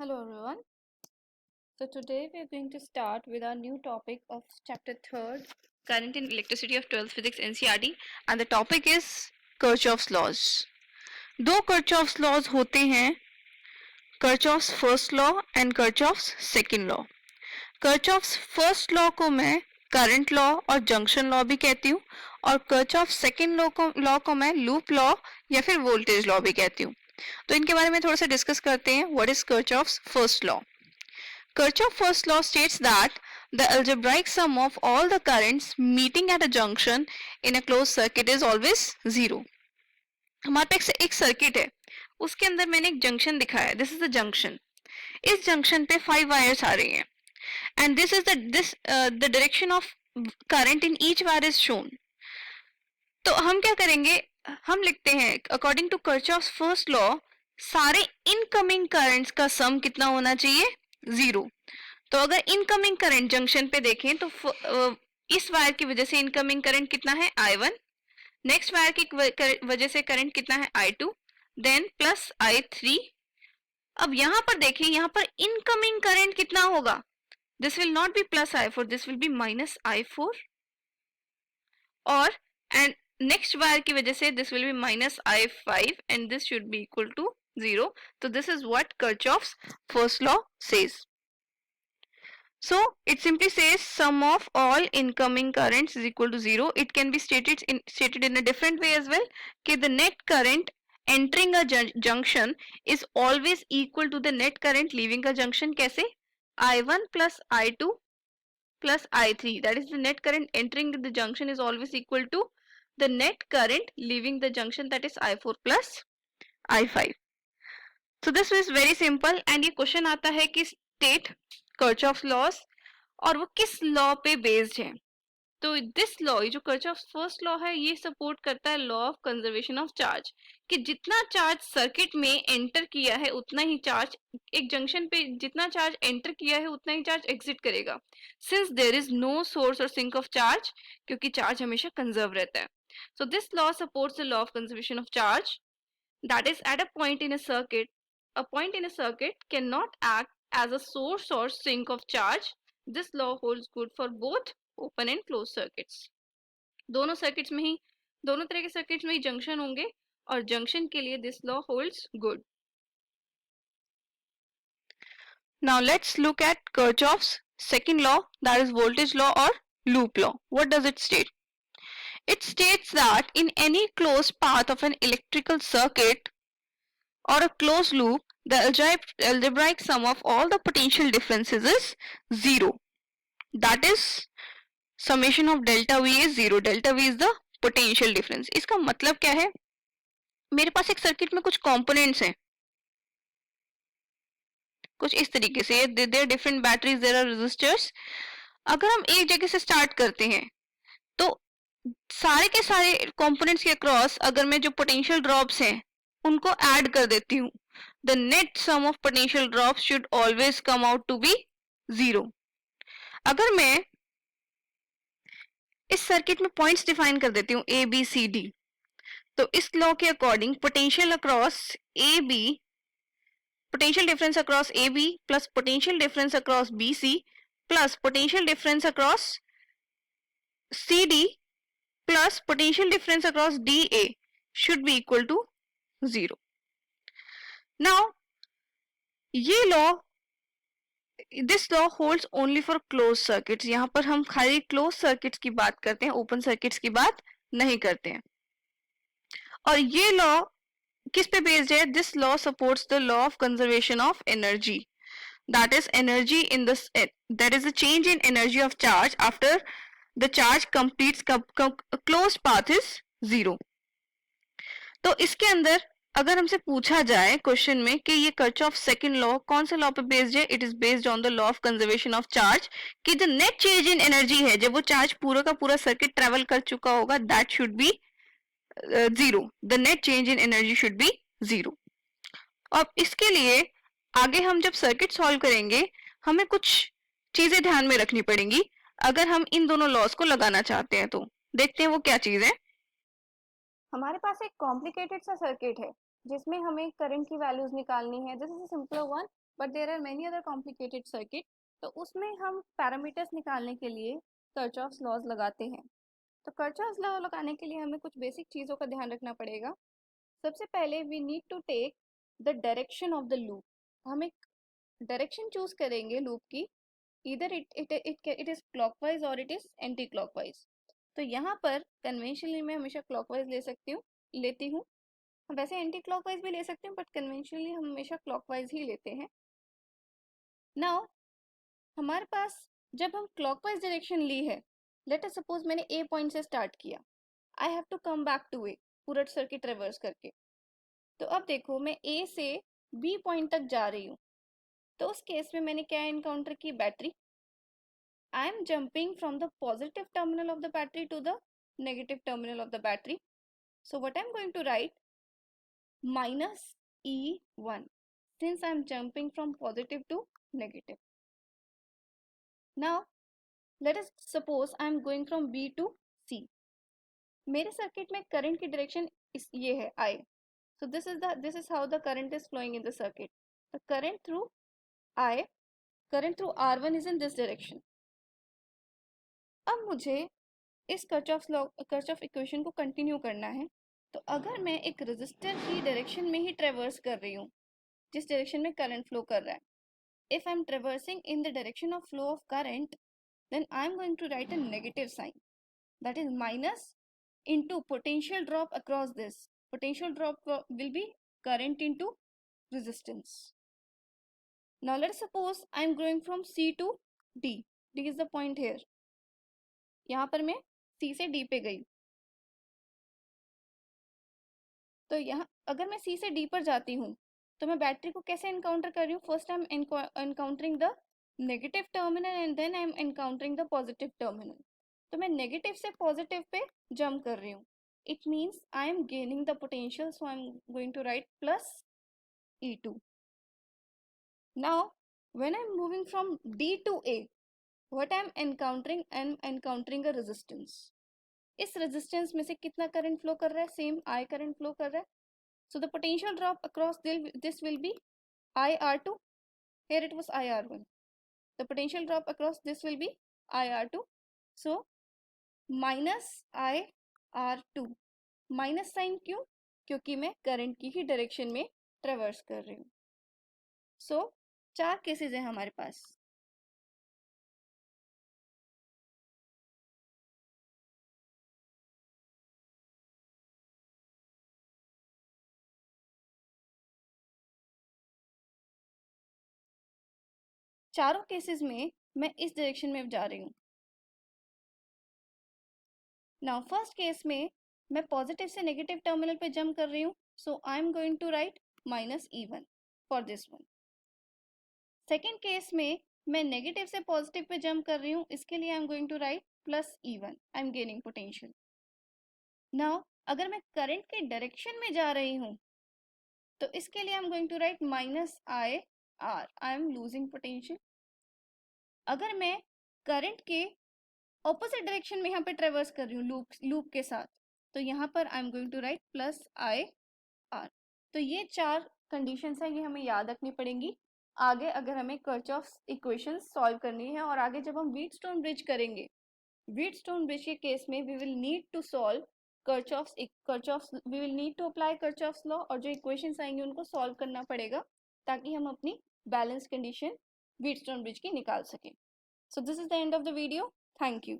Hello everyone. So today we are going to start with our new topic of chapter 3rd, Current in Electricity of 12th Physics NCERT, and the topic is Kirchhoff's laws. दो Kirchhoff's laws होते हैं, Kirchhoff's first law and Kirchhoff's second law. Kirchhoff's first law को मैं current law और junction law भी कहती हूँ और Kirchhoff's second law को मैं लूप लॉ या फिर वोल्टेज लॉ भी कहती हूँ. तो इनके बारे में थोड़ा सा डिस्कस करते हैं. What is Kirchhoff's first law? Kirchhoff's first law states that the algebraic sum of all the currents meeting at a junction in a closed circuit is always zero. हमारे पास एक सर्किट है, उसके अंदर मैंने एक जंक्शन दिखाया. This is the junction. इस junction पे 5 वायर्स आ रही हैं and this is the direction of current in each wire is shown. तो हम क्या करेंगे, हम लिखते हैं according to Kirchhoff's first law सारे इनकमिंग करंट्स का सम कितना होना चाहिए, जीरो. तो अगर इनकमिंग करंट जंक्शन पे देखें तो इस वायर की वजह से इनकमिंग करंट कितना है I1, नेक्स्ट वायर की वजह से करंट कितना है I2, देन प्लस I3. अब यहां पर देखें, यहां पर इनकमिंग करंट कितना होगा, this will not be plus I4, this will be minus I4 और एंड नेक्स्ट वायर की वजह से this will be minus I5 and this should be equal to zero. So this is what Kirchhoff's first law says. So it simply says sum of all incoming currents is equal to zero. It can be stated in a different way as well. कि the net current entering a junction is always equal to the net current leaving a junction. कैसे? I1 plus I2 plus I3. That is the net current entering the junction is always equal to the net current leaving the junction, that is I4 plus I5. So this is very simple and ये question आता है कि state Kirchhoff's loss और वो किस law पे based है. तो दिस लॉ, ये जो Kirchhoff's फर्स्ट लॉ है, ये सपोर्ट करता है law of conservation of charge, कि जितना चार्ज सर्किट में एंटर किया है उतना ही चार्ज एक जंक्शन पे, जितना चार्ज एंटर किया है उतना ही चार्ज एग्जिट करेगा, since there is no source और सिंक ऑफ चार्ज, क्योंकि चार्ज हमेशा कंजर्व रहता है. So this law supports the law of conservation of charge, that is at a point in a circuit. A point in a circuit cannot act as a source or sink of charge. This law holds good for both open and closed circuits. दोनों circuits में ही, दोनों तरह के circuits में ही junction होंगे और junction के लिए this law holds good. Now let's look at Kirchhoff's second law, that is voltage law or loop law. What does it state? It states that in any closed path of an electrical circuit or a closed loop, the algebraic sum of all the potential differences is zero. That is summation of delta V is zero. Delta V is the potential difference. इसका मतलब क्या है, मेरे पास एक circuit में कुछ components हैं, कुछ इस तरीके से, there different batteries, there are resistors. अगर हम एक जगह से स्टार्ट करते हैं तो सारे के सारे कंपोनेंट्स के अक्रॉस अगर मैं जो पोटेंशियल ड्रॉप्स हैं उनको ऐड कर देती हूँ, the net sum of potential drops should always come out to be zero. अगर मैं इस सर्किट में पॉइंट्स डिफाइन कर देती हूँ A B C D, तो इस लॉ के according potential across A B, potential difference across A B plus potential difference across B C plus potential difference across C D plus potential difference across D A should be equal to zero. Now ये law, this law holds only for close circuits. यहाँ पर हम खाली close circuits की बात करते हैं, open circuits की बात नहीं करते हैं. और ये लॉ किस पे बेस्ड है, this law supports the law of conservation of energy, that is energy in the, there is a change in energy of charge after the charge completes close path is zero. तो इसके अंदर अगर हमसे पूछा जाए question में कि ये Kirchhoff's सेकंड लॉ कौन से लॉ पे बेस्ड है, it is based on the law of conservation of charge, कि जो नेट चेंज इन एनर्जी है, जब वो चार्ज पूरा का पूरा सर्किट ट्रेवल कर चुका होगा, that should be zero. The net change in energy should be zero. अब इसके लिए आगे हम जब सर्किट सॉल्व करेंगे हमें कुछ चीजें ध्यान में रखनी पड़ेंगी अगर हम इन दोनों लॉस को लगाना चाहते हैं. तो देखते हैं वो क्या चीज है. हमारे पास एक कॉम्प्लिकेटेड सा सर्किट है जिसमें हमें करंट की वैल्यूज निकालनी है. This is a simple one. But there are many other complicated circuit. तो उसमें हम पैरामीटर्स निकालने के लिए किरचॉफ्स लॉज लगाते हैं। तो किरचॉफ्स लॉ लगाने के लिए हमें कुछ बेसिक चीज़ों का ध्यान रखना पड़ेगा। सबसे पहले we need to take the direction of the loop. हम एक डायरेक्शन चूज करेंगे लूप की, इधर इट इज क्लॉकवाइज और इट इज एंटी क्लॉकवाइज। तो यहाँ पर कन्वेंशनली मैं हमेशा क्लॉकवाइज लेती हूँ। वैसे एंटी क्लॉकवाइज भी ले सकते हैं, बट कन्वेंशनली हम हमेशा क्लॉकवाइज ही लेते हैं। नाउ हमारे पास जब हम क्लॉकवाइज डायरेक्शन ली है, लेट अस सपोज मैंने ए पॉइंट से स्टार्ट किया, I have to come back to a पूरा सर्किट रिवर्स करके। तो अब देखो मैं ए से बी पॉइंट तक जा रही हूँ। तो उस केस में मैंने क्या एनकाउंटर की, battery. I am jumping from the positive terminal of the battery to the negative terminal of the battery. So what I'm going to write, minus E1, since I'm jumping from positive to negative. Now let us suppose I'm going from B to C. मेरे circuit में current की direction ये है I. So this is how the current is flowing in the circuit. The current through R1 is in this direction. अब मुझे इस Kirchhoff equation को continue करना है। तो अगर मैं एक रेजिस्टर की डायरेक्शन में ही ट्रेवर्स कर रही हूँ, जिस डायरेक्शन में करंट फ्लो कर रहा है, if I'm traversing in the direction of flow of current, then I'm going to write a negative sign, that is minus into potential drop across this. Potential drop will be current into resistance. Now let's suppose I'm going from C to D. D is the point here. यहाँ पर मैं C से D पे गई। तो यहाँ अगर मैं C से D पर जाती हूँ, तो मैं बैटरी को कैसे एनकाउंटर कर रही हूँ? First I am encountering the negative terminal and then I am encountering the positive terminal. तो मैं नेगेटिव से पॉजिटिव पे जंप कर रही हूँ। It means I am gaining the potential, so I am going to write plus E2. Now when I am moving from D to A, what I am encountering a resistance. इस resistance में से कितना current flow कर रहा है? Same I current flow कर रहा है। So the potential drop across this will be IR2. Here it was IR1. The potential drop across this will be IR2. So minus IR2. Minus sign क्यों? क्योंकि मैं current की ही direction में ट्रेवर्स कर रही हूँ। सो 4 केसेस हैं हमारे पास। चारों केसेस में मैं इस डायरेक्शन में जा रही हूँ। नाउ फर्स्ट केस में मैं पॉजिटिव से नेगेटिव टर्मिनल पे जंप कर रही हूँ, so I am going to write minus E1 for this one. Second case में मैं नेगेटिव से पॉजिटिव पे जंप कर रही हूँ, इसके लिए I am going to write plus E1, I am gaining potential. Now अगर मैं करंट के डायरेक्शन में जा रही हूँ, तो इसके लिए I am going to write minus IR, I am losing potential. अगर मैं करंट के ऑपोजिट डायरेक्शन में यहाँ पे ट्रेवर्स कर रही हूँ लूप के साथ, तो यहाँ पर I am going to write plus IR। तो ये 4 कंडीशंस हैं, ये हमें याद रखनी पड़ेंगी आगे अगर हमें किरचॉफ्स इक्वेशन सॉल्व करनी है। और आगे जब हम व्हीटस्टोन ब्रिज करेंगे, व्हीटस्टोन ब्रिज के केस में we will need to solve we will need to apply Kirchhoff's law, और जो इक्वेशंस आएंगे उनको सॉल्व करना पड़ेगा ताकि हम अपनी बैलेंस कंडीशन व्हीटस्टोन ब्रिज की निकाल सकें। So this is the end of the video. Thank you.